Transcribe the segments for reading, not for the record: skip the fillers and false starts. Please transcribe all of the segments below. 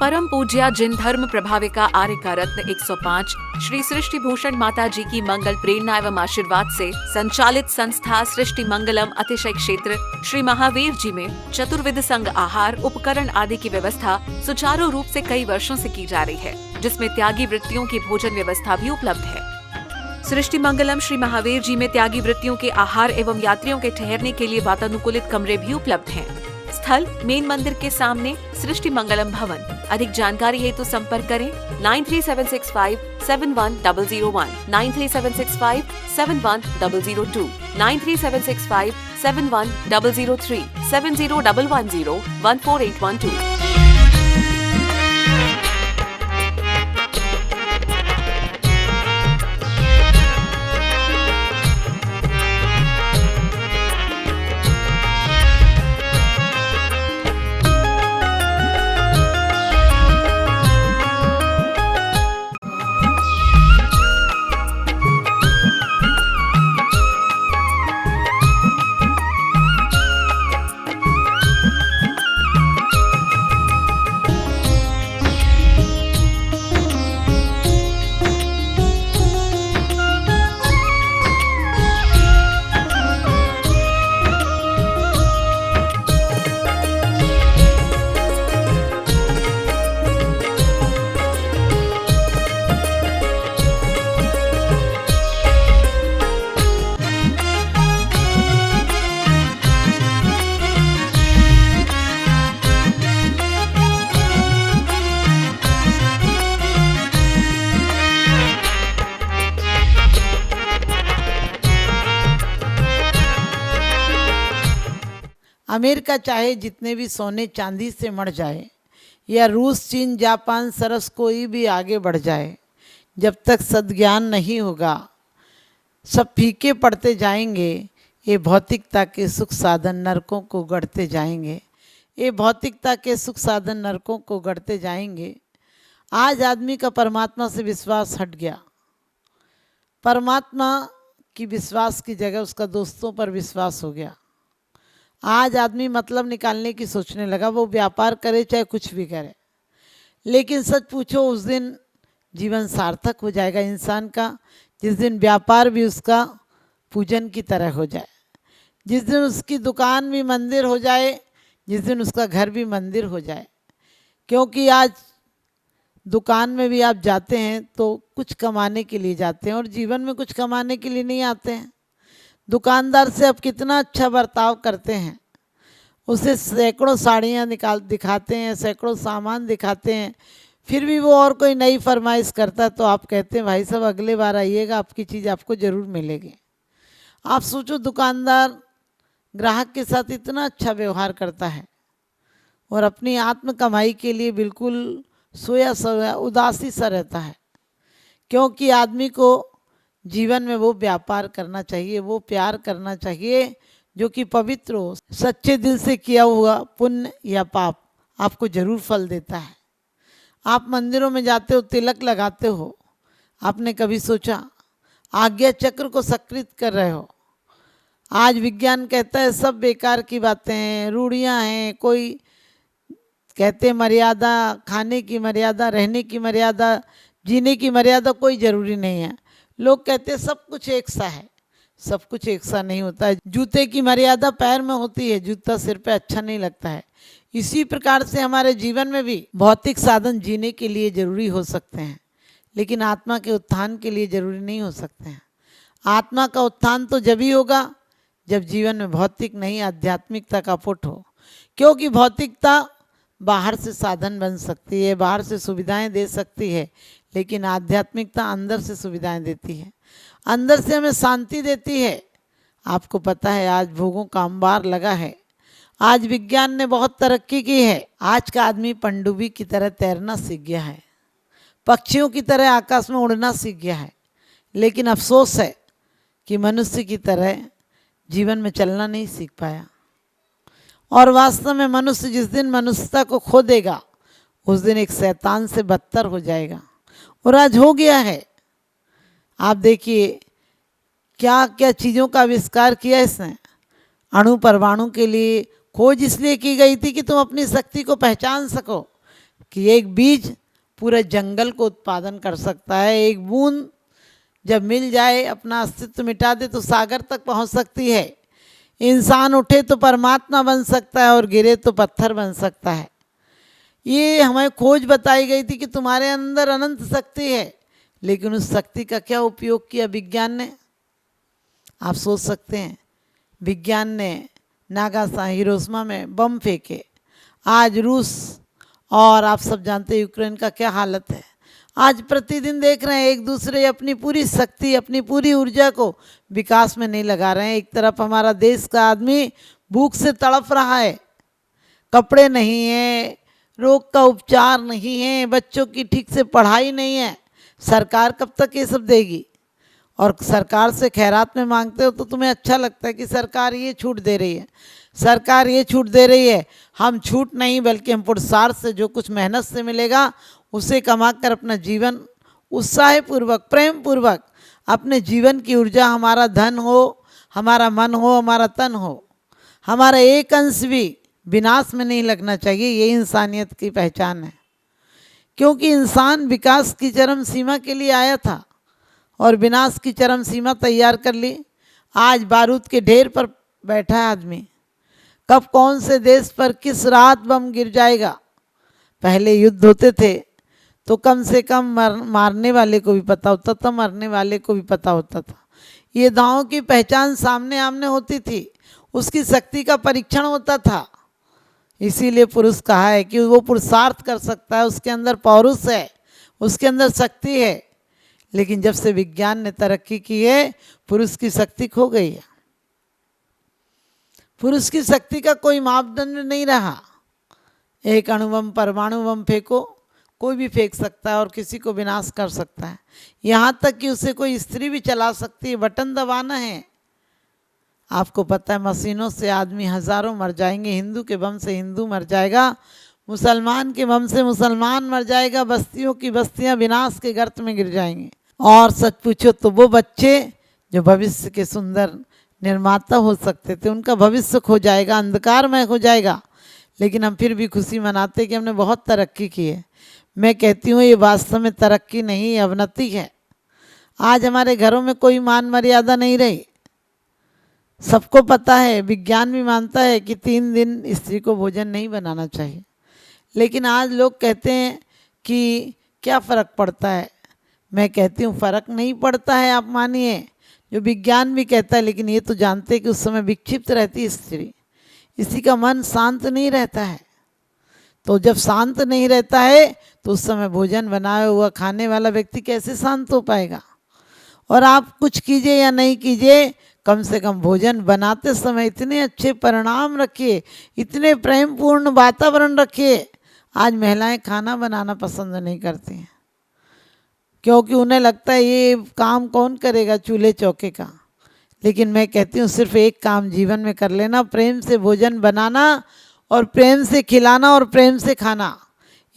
परम पूज्या जिन धर्म प्रभाविका आर्य का रत्न 105 श्री सृष्टि भूषण माता जी की मंगल प्रेरणा एवं आशीर्वाद से संचालित संस्था सृष्टि मंगलम अतिशय क्षेत्र श्री महावीर जी में चतुर्विध संग आहार उपकरण आदि की व्यवस्था सुचारू रूप से कई वर्षों से की जा रही है, जिसमें त्यागी वृत्तियों की भोजन व्यवस्था भी उपलब्ध है। सृष्टि मंगलम श्री महावीर जी में त्यागी वृत्तियों के आहार एवं यात्रियों के ठहरने के लिए वातानुकूलित कमरे भी उपलब्ध हैं। स्थल मेन मंदिर के सामने सृष्टि मंगलम भवन। अधिक जानकारी हेतु संपर्क करें 9376571001, 9376571002, 9376571003, 7011014812। अमेरिका चाहे जितने भी सोने चांदी से मर जाए या रूस चीन जापान सरस कोई भी आगे बढ़ जाए, जब तक सद्ज्ञान नहीं होगा सब फीके पड़ते जाएंगे। ये भौतिकता के सुख साधन नरकों को गढ़ते जाएंगे, ये भौतिकता के सुख साधन नरकों को गढ़ते जाएंगे। आज आदमी का परमात्मा से विश्वास हट गया। परमात्मा की विश्वास की जगह उसका दोस्तों पर विश्वास हो गया। आज आदमी मतलब निकालने की सोचने लगा, वो व्यापार करे चाहे कुछ भी करे। लेकिन सच पूछो उस दिन जीवन सार्थक हो जाएगा इंसान का जिस दिन व्यापार भी उसका पूजन की तरह हो जाए, जिस दिन उसकी दुकान भी मंदिर हो जाए, जिस दिन उसका घर भी मंदिर हो जाए। क्योंकि आज दुकान में भी आप जाते हैं तो कुछ कमाने के लिए जाते हैं और जीवन में कुछ कमाने के लिए नहीं आते हैं। दुकानदार से आप कितना अच्छा बर्ताव करते हैं, उसे सैकड़ों साड़ियाँ दिखाते हैं, सैकड़ों सामान दिखाते हैं, फिर भी वो और कोई नई फरमाइश करता है तो आप कहते हैं भाई साहब अगले बार आइएगा, आपकी चीज़ आपको ज़रूर मिलेगी। आप सोचो दुकानदार ग्राहक के साथ इतना अच्छा व्यवहार करता है और अपनी आत्म कमाई के लिए बिल्कुल सोया सोया उदासी सा रहता है। क्योंकि आदमी को जीवन में वो व्यापार करना चाहिए, वो प्यार करना चाहिए जो कि पवित्र हो। सच्चे दिल से किया हुआ पुण्य या पाप आपको जरूर फल देता है। आप मंदिरों में जाते हो, तिलक लगाते हो, आपने कभी सोचा आज्ञा चक्र को सकृत कर रहे हो। आज विज्ञान कहता है सब बेकार की बातें हैं, रूढ़ियाँ हैं। कोई कहते मर्यादा, खाने की मर्यादा, रहने की मर्यादा, जीने की मर्यादा कोई ज़रूरी नहीं है। लोग कहते हैं सब कुछ एक सा है, सब कुछ एक सा नहीं होता है। जूते की मर्यादा पैर में होती है, जूता सिर पे अच्छा नहीं लगता है। इसी प्रकार से हमारे जीवन में भी भौतिक साधन जीने के लिए जरूरी हो सकते हैं, लेकिन आत्मा के उत्थान के लिए जरूरी नहीं हो सकते हैं। आत्मा का उत्थान तो जब ही होगा जब जीवन में भौतिक नहीं आध्यात्मिकता का पुट हो। क्योंकि भौतिकता बाहर से साधन बन सकती है, बाहर से सुविधाएं दे सकती है, लेकिन आध्यात्मिकता अंदर से सुविधाएं देती है, अंदर से हमें शांति देती है। आपको पता है आज भोगों का अंबार लगा है, आज विज्ञान ने बहुत तरक्की की है। आज का आदमी पनडुब्बी की तरह तैरना सीख गया है, पक्षियों की तरह आकाश में उड़ना सीख गया है। लेकिन अफसोस है कि मनुष्य की तरह जीवन में चलना नहीं सीख पाया। और वास्तव में मनुष्य जिस दिन मनुष्यता को खो देगा उस दिन एक शैतान से बदतर हो जाएगा, और आज हो गया है। आप देखिए क्या क्या चीज़ों का आविष्कार किया इसने। अणु परमाणु के लिए खोज इसलिए की गई थी कि तुम अपनी शक्ति को पहचान सको, कि एक बीज पूरे जंगल को उत्पादन कर सकता है। एक बूंद जब मिल जाए अपना अस्तित्व मिटा दे तो सागर तक पहुंच सकती है। इंसान उठे तो परमात्मा बन सकता है और गिरे तो पत्थर बन सकता है। ये हमें खोज बताई गई थी कि तुम्हारे अंदर अनंत शक्ति है, लेकिन उस शक्ति का क्या उपयोग किया विज्ञान ने? आप सोच सकते हैं, विज्ञान ने नागासाकी हिरोशिमा में बम फेंके। आज रूस और आप सब जानते हैं यूक्रेन का क्या हालत है। आज प्रतिदिन देख रहे हैं एक दूसरे अपनी पूरी शक्ति, अपनी पूरी ऊर्जा को विकास में नहीं लगा रहे हैं। एक तरफ हमारा देश का आदमी भूख से तड़प रहा है, कपड़े नहीं है, रोग का उपचार नहीं है, बच्चों की ठीक से पढ़ाई नहीं है। सरकार कब तक ये सब देगी? और सरकार से खैरात में मांगते हो तो तुम्हें अच्छा लगता है कि सरकार ये छूट दे रही है, सरकार ये छूट दे रही है। हम छूट नहीं बल्कि हम पुरुषार्थ से जो कुछ मेहनत से मिलेगा उसे कमा कर अपना जीवन उत्साहपूर्वक, प्रेम पूर्वक अपने जीवन की ऊर्जा, हमारा धन हो, हमारा मन हो, हमारा तन हो, हमारा एक अंश भी विनाश में नहीं लगना चाहिए। ये इंसानियत की पहचान है। क्योंकि इंसान विकास की चरम सीमा के लिए आया था और विनाश की चरम सीमा तैयार कर ली। आज बारूद के ढेर पर बैठा है आदमी, कब कौन से देश पर किस रात बम गिर जाएगा। पहले युद्ध होते थे तो कम से कम मारने वाले को भी पता होता था, मरने वाले को भी पता होता था। ये दांव की पहचान सामने आमने होती थी, उसकी शक्ति का परीक्षण होता था। इसीलिए पुरुष कहा है कि वो पुरुषार्थ कर सकता है, उसके अंदर पौरुष है, उसके अंदर शक्ति है। लेकिन जब से विज्ञान ने तरक्की की है, पुरुष की शक्ति खो गई है। पुरुष की शक्ति का कोई मापदंड नहीं रहा। एक अणुबम, परमाणु बम फेंको, कोई भी फेंक सकता है और किसी को विनाश कर सकता है। यहाँ तक कि उसे कोई स्त्री भी चला सकती है, बटन दबाना है। आपको पता है मशीनों से आदमी हजारों मर जाएंगे। हिंदू के बम से हिंदू मर जाएगा, मुसलमान के बम से मुसलमान मर जाएगा, बस्तियों की बस्तियां विनाश के गर्त में गिर जाएंगी। और सच पूछो तो वो बच्चे जो भविष्य के सुंदर निर्माता हो सकते थे, उनका भविष्य खो जाएगा, अंधकारमय हो जाएगा। लेकिन हम फिर भी खुशी मनाते कि हमने बहुत तरक्की की है। मैं कहती हूँ ये वास्तव में तरक्की नहीं, अवनति है। आज हमारे घरों में कोई मान मर्यादा नहीं रही। सबको पता है, विज्ञान भी मानता है कि 3 दिन स्त्री को भोजन नहीं बनाना चाहिए। लेकिन आज लोग कहते हैं कि क्या फ़र्क पड़ता है। मैं कहती हूँ फ़र्क नहीं पड़ता है, आप मानिए, जो विज्ञान भी कहता है। लेकिन ये तो जानते हैं कि उस समय विक्षिप्त रहती है स्त्री, इसी का मन शांत नहीं रहता है। तो जब शांत नहीं रहता है तो उस समय भोजन बनाया हुआ खाने वाला व्यक्ति कैसे शांत हो पाएगा। और आप कुछ कीजिए या नहीं कीजिए, कम से कम भोजन बनाते समय इतने अच्छे परिणाम रखिए, इतने प्रेमपूर्ण वातावरण रखिए। आज महिलाएं खाना बनाना पसंद नहीं करती हैं, क्योंकि उन्हें लगता है ये काम कौन करेगा चूल्हे चौके का। लेकिन मैं कहती हूँ सिर्फ एक काम जीवन में कर लेना, प्रेम से भोजन बनाना और प्रेम से खिलाना और प्रेम से खाना।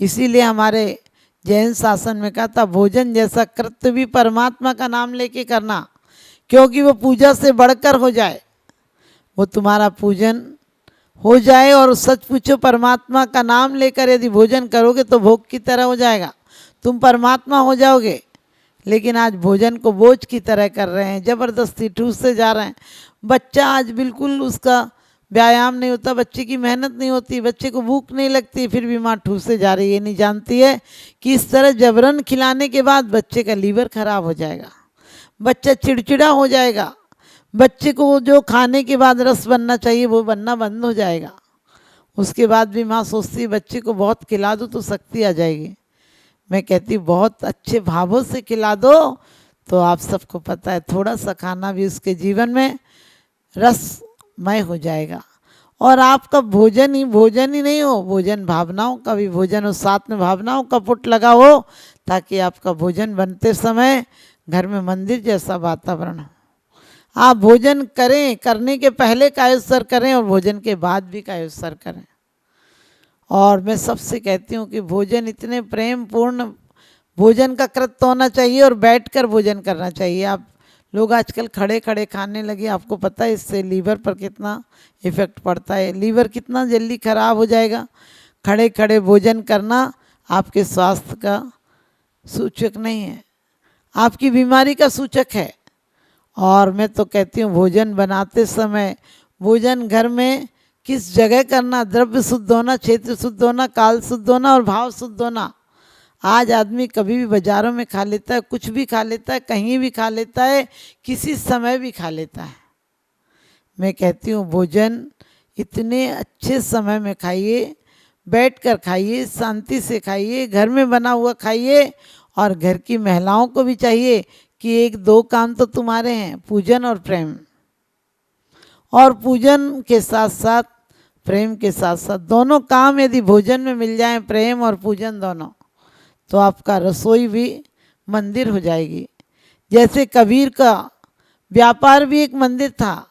इसीलिए हमारे जैन शासन में कहा था, भोजन जैसा कृत्य भी परमात्मा का नाम लेके करना, क्योंकि वो पूजा से बढ़कर हो जाए, वो तुम्हारा पूजन हो जाए। और सच पूछो, परमात्मा का नाम लेकर यदि भोजन करोगे तो भोग की तरह हो जाएगा, तुम परमात्मा हो जाओगे। लेकिन आज भोजन को बोझ की तरह कर रहे हैं, ज़बरदस्ती ठूसते जा रहे हैं। बच्चा आज बिल्कुल उसका व्यायाम नहीं होता, बच्चे की मेहनत नहीं होती, बच्चे को भूख नहीं लगती, फिर भी माँ ठूसे जा रही है। ये नहीं जानती है कि इस तरह जबरन खिलाने के बाद बच्चे का लीवर खराब हो जाएगा, बच्चा चिड़चिड़ा हो जाएगा, बच्चे को जो खाने के बाद रस बनना चाहिए वो बनना बंद हो जाएगा। उसके बाद भी माँ सोचती है बच्चे को बहुत खिला दो तो शक्ति आ जाएगी। मैं कहती बहुत अच्छे भावों से खिला दो तो आप सबको पता है थोड़ा सा खाना भी उसके जीवन में रसमय हो जाएगा। और आपका भोजन ही नहीं हो, भोजन भावनाओं का भी भोजन हो, साथ में भावनाओं का पुट लगा हो, ताकि आपका भोजन बनते समय घर में मंदिर जैसा वातावरण हो। आप भोजन करें, करने के पहले कायोत्सर करें और भोजन के बाद भी कायोत्सर करें। और मैं सबसे कहती हूँ कि भोजन इतने प्रेम पूर्ण भोजन का कृत्य होना चाहिए और बैठकर भोजन करना चाहिए। आप लोग आजकल खड़े खड़े खाने लगे, आपको पता है इससे लीवर पर कितना इफ़ेक्ट पड़ता है, लीवर कितना जल्दी खराब हो जाएगा। खड़े खड़े भोजन करना आपके स्वास्थ्य का सूचक नहीं है, आपकी बीमारी का सूचक है। और मैं तो कहती हूँ भोजन बनाते समय भोजन घर में किस जगह करना, द्रव्य शुद्ध होना, क्षेत्र शुद्ध होना, काल शुद्ध होना और भाव शुद्ध होना। आज आदमी कभी भी बाज़ारों में खा लेता है, कुछ भी खा लेता है, कहीं भी खा लेता है, किसी समय भी खा लेता है। मैं कहती हूँ भोजन इतने अच्छे समय में खाइए, बैठकर खाइए, शांति से खाइए, घर में बना हुआ खाइए। और घर की महिलाओं को भी चाहिए कि एक दो काम तो तुम्हारे हैं, पूजन और प्रेम। और पूजन के साथ साथ प्रेम के साथ साथ दोनों काम यदि भोजन में मिल जाएं, प्रेम और पूजन दोनों, तो आपका रसोई भी मंदिर हो जाएगी। जैसे कबीर का व्यापार भी एक मंदिर था,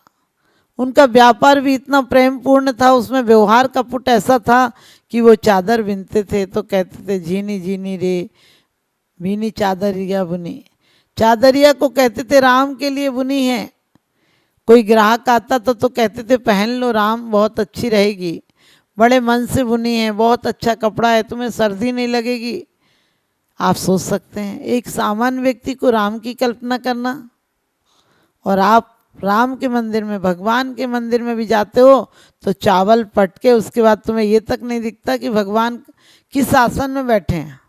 उनका व्यापार भी इतना प्रेम पूर्ण था, उसमें व्यवहार का पुट ऐसा था कि वो चादर बिनते थे तो कहते थे झीनी झीनी रे बीनी चादरिया बुनी। चादरिया को कहते थे राम के लिए बुनी है। कोई ग्राहक आता तो कहते थे पहन लो राम, बहुत अच्छी रहेगी, बड़े मन से बुनी है, बहुत अच्छा कपड़ा है, तुम्हें सर्दी नहीं लगेगी। आप सोच सकते हैं एक सामान्य व्यक्ति को राम की कल्पना करना। और आप राम के मंदिर में, भगवान के मंदिर में भी जाते हो तो चावल पट के उसके बाद तुम्हें ये तक नहीं दिखता कि भगवान किस आसन में बैठे हैं,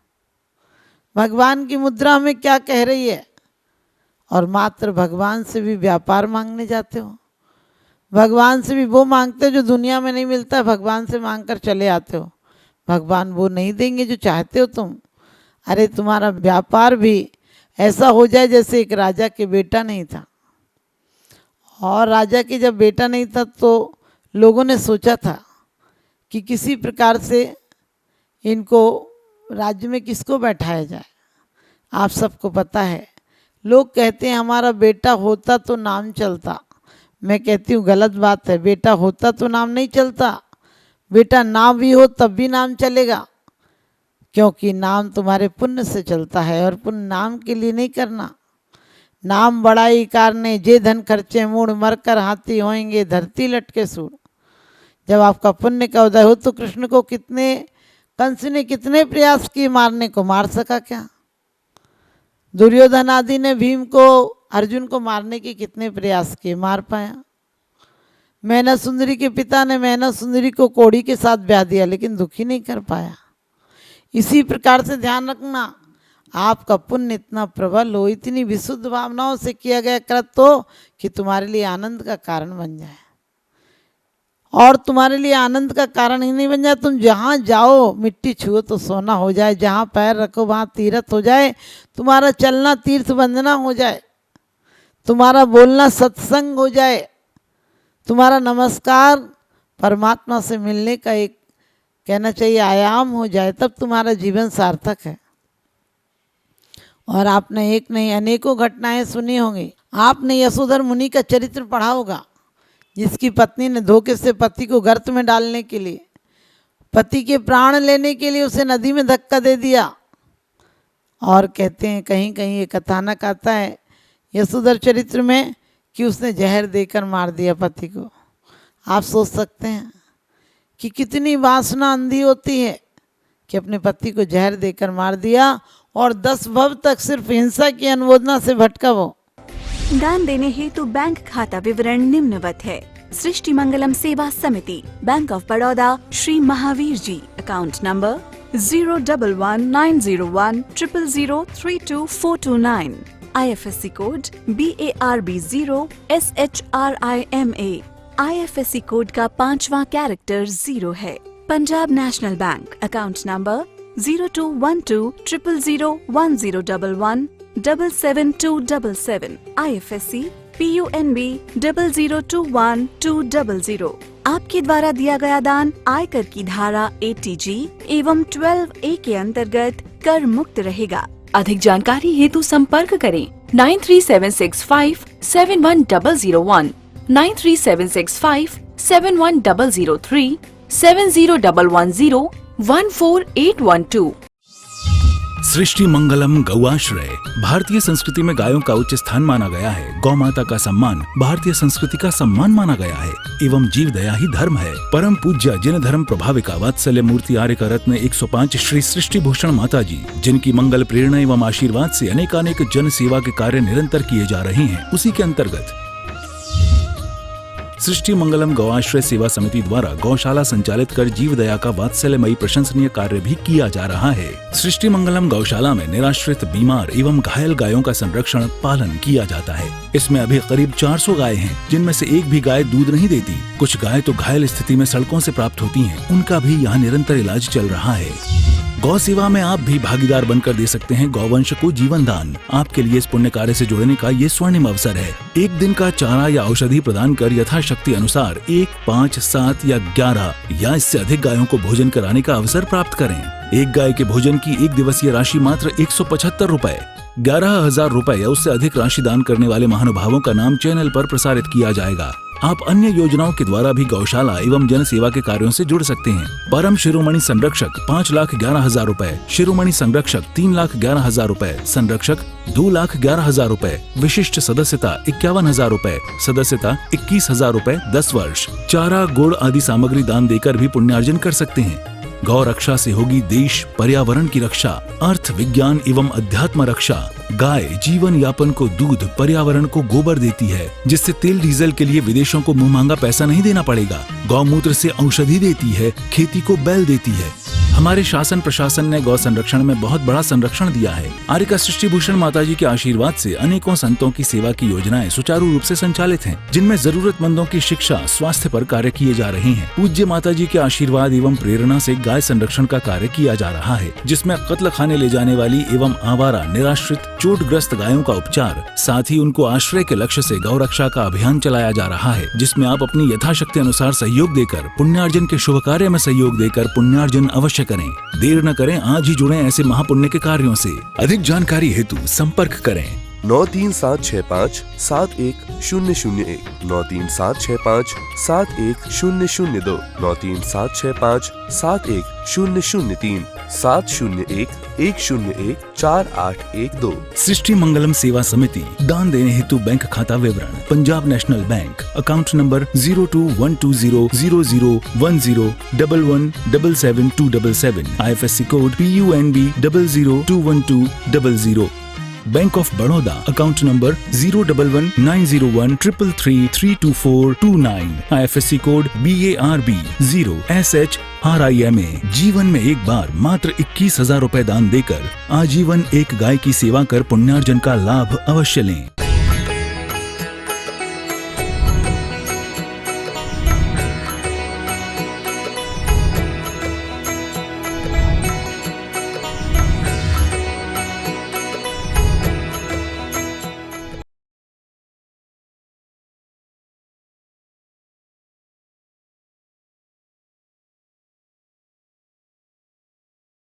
भगवान की मुद्रा में क्या कह रही है। और मात्र भगवान से भी व्यापार मांगने जाते हो, भगवान से भी वो मांगते हो जो दुनिया में नहीं मिलता है, भगवान से मांग कर चले आते हो। भगवान वो नहीं देंगे जो चाहते हो तुम। अरे तुम्हारा व्यापार भी ऐसा हो जाए जैसे एक राजा के बेटा नहीं था, और राजा के जब बेटा नहीं था तो लोगों ने सोचा था कि किसी प्रकार से इनको राज्य में किसको बैठाया जाए। आप सबको पता है, लोग कहते हैं हमारा बेटा होता तो नाम चलता। मैं कहती हूँ गलत बात है, बेटा होता तो नाम नहीं चलता, बेटा ना भी हो तब भी नाम चलेगा, क्योंकि नाम तुम्हारे पुण्य से चलता है और पुण्य नाम के लिए नहीं करना। नाम बड़ाई कारने जे धन खर्चे मूड, मरकर हाथी होएंगे धरती लटके सूर। जब आपका पुण्य का उदय हो तो कृष्ण को कंस ने कितने प्रयास किए मारने को, मार सका क्या? दुर्योधन आदि ने भीम को, अर्जुन को मारने के कितने प्रयास किए, मार पाया? मैना सुंदरी के पिता ने मैना सुंदरी को कोड़ी के साथ ब्याह दिया लेकिन दुखी नहीं कर पाया। इसी प्रकार से ध्यान रखना, आपका पुण्य इतना प्रबल हो, इतनी विशुद्ध भावनाओं से किया गया कृत्य हो कि तुम्हारे लिए आनंद का कारण बन जाए। और तुम्हारे लिए आनंद का कारण ही नहीं बन जाए, तुम जहाँ जाओ मिट्टी छुओ तो सोना हो जाए, जहाँ पैर रखो वहाँ तीर्थ हो जाए, तुम्हारा चलना तीर्थ वंदना हो जाए, तुम्हारा बोलना सत्संग हो जाए, तुम्हारा नमस्कार परमात्मा से मिलने का एक कहना चाहिए आयाम हो जाए, तब तुम्हारा जीवन सार्थक है। और आपने एक नहीं अनेकों घटनाएं सुनी होंगी। आपने यशोधर मुनि का चरित्र पढ़ा होगा, जिसकी पत्नी ने धोखे से पति को गर्त में डालने के लिए, पति के प्राण लेने के लिए उसे नदी में धक्का दे दिया। और कहते हैं कहीं कहीं ये कथानक आता है यशोधर चरित्र में कि उसने जहर देकर मार दिया पति को। आप सोच सकते हैं कि कितनी वासना अंधी होती है कि अपने पति को जहर देकर मार दिया, और 10 भव तक सिर्फ हिंसा की अनुमोदना से भटका वो। दान देने हेतु बैंक खाता विवरण निम्नवत है। सृष्टि Mangalam Seva Samiti, Bank of Baroda, Shri Mahavir ji, account number 011901000322429, IFSC code BARB0 SHRIMA, IFSC code का 5वां कैरेक्टर 0 है। Punjab National Bank, account number 0212000111 77277, IFSC PUNB 0021200। आपके द्वारा दिया गया दान आयकर की धारा 80G एवं 12A के अंतर्गत कर मुक्त रहेगा। अधिक जानकारी हेतु संपर्क करें 9376571001, 9376571003, 70110148112। सृष्टि मंगलम गौआश्रय। भारतीय संस्कृति में गायों का उच्च स्थान माना गया है। गौ माता का सम्मान भारतीय संस्कृति का सम्मान माना गया है एवं जीव दया ही धर्म है। परम पूज्य जिन धर्म प्रभाविका वात्सल्य मूर्ति आर्य का रत्न 105 श्री सृष्टि भूषण माता जी, जिनकी मंगल प्रेरणा एवं आशीर्वाद से अनेकानेक जन सेवा के कार्य निरंतर किए जा रहे हैं, उसी के अंतर्गत सृष्टि मंगलम गौआश्रय सेवा समिति द्वारा गौशाला संचालित कर जीव दया का वात्सल्यमयी प्रशंसनीय कार्य भी किया जा रहा है। सृष्टि मंगलम गौशाला में निराश्रित, बीमार एवं घायल गायों का संरक्षण पालन किया जाता है। इसमें अभी करीब 400 गायें हैं, जिनमें से एक भी गाय दूध नहीं देती। कुछ गायें तो घायल स्थिति में सड़कों से प्राप्त होती हैं, उनका भी यहाँ निरंतर इलाज चल रहा है। गौ सेवा में आप भी भागीदार बनकर दे सकते हैं गौवंश को जीवन दान। आपके लिए इस पुण्य कार्य से जुड़ने का ये स्वर्णिम अवसर है। एक दिन का चारा या औषधि प्रदान कर यथाशक्ति अनुसार 1, 5, 7 या 11 या इससे अधिक गायों को भोजन कराने का अवसर प्राप्त करें। एक गाय के भोजन की 1 दिवसीय राशि मात्र 175 रुपए। 11,000 रुपए या उससे अधिक राशि दान करने वाले महानुभावों का नाम चैनल पर प्रसारित किया जाएगा। आप अन्य योजनाओं के द्वारा भी गौशाला एवं जन सेवा के कार्यों से जुड़ सकते हैं। परम शिरोमणि संरक्षक 5,11,000 रुपए, शिरोमणि संरक्षक 3,11,000 रुपए, संरक्षक 2,11,000 रुपए, विशिष्ट सदस्यता 51,000 रुपए, सदस्यता 21,000 रुपए 10 वर्ष। चारा, गुड़ आदि सामग्री दान देकर भी पुण्यार्जन कर सकते हैं। गौ रक्षा से होगी देश पर्यावरण की रक्षा, अर्थ विज्ञान एवं अध्यात्म रक्षा। गाय जीवन यापन को दूध, पर्यावरण को गोबर देती है, जिससे तेल डीजल के लिए विदेशों को मुंह मांगा पैसा नहीं देना पड़ेगा। गौमूत्र से औषधि देती है, खेती को बैल देती है। हमारे शासन प्रशासन ने गौ संरक्षण में बहुत बड़ा संरक्षण दिया है। आर्य का सृष्टि भूषण माता जी के आशीर्वाद से अनेकों संतों की सेवा की योजनाएं सुचारू रूप से संचालित हैं, जिनमें जरूरतमंदों की शिक्षा, स्वास्थ्य पर कार्य किए जा रहे हैं। पूज्य माता जी के आशीर्वाद एवं प्रेरणा से गाय संरक्षण का कार्य किया जा रहा है, जिसमें कत्ल खाने ले जाने वाली एवं आवारा, निराश्रित, चोटग्रस्त गायों का उपचार, साथ ही उनको आश्रय के लक्ष्य से गौ रक्षा का अभियान चलाया जा रहा है, जिसमें आप अपनी यथाशक्ति अनुसार सहयोग देकर पुण्यार्जन के शुभ कार्य में सहयोग देकर पुण्यार्जन अवश्य करें। देर न करें, आज ही जुड़ें ऐसे महापुण्य के कार्यों से। अधिक जानकारी हेतु संपर्क करें 93765 71001, 93765 71002, 93765 71003, 701-101-4812। सृष्टि मंगलम सेवा समिति। दान देने हेतु बैंक खाता विवरण: Punjab National Bank, account number 021200001011777277, IFSC code PUNB 0021200। Bank of Baroda, account number 0119013332429, IFSC code BARB 0SHRIMA। जीवन में एक बार मात्र 21,000 रुपए दान देकर आजीवन एक गाय की सेवा कर पुण्यार्जन का लाभ अवश्य लें।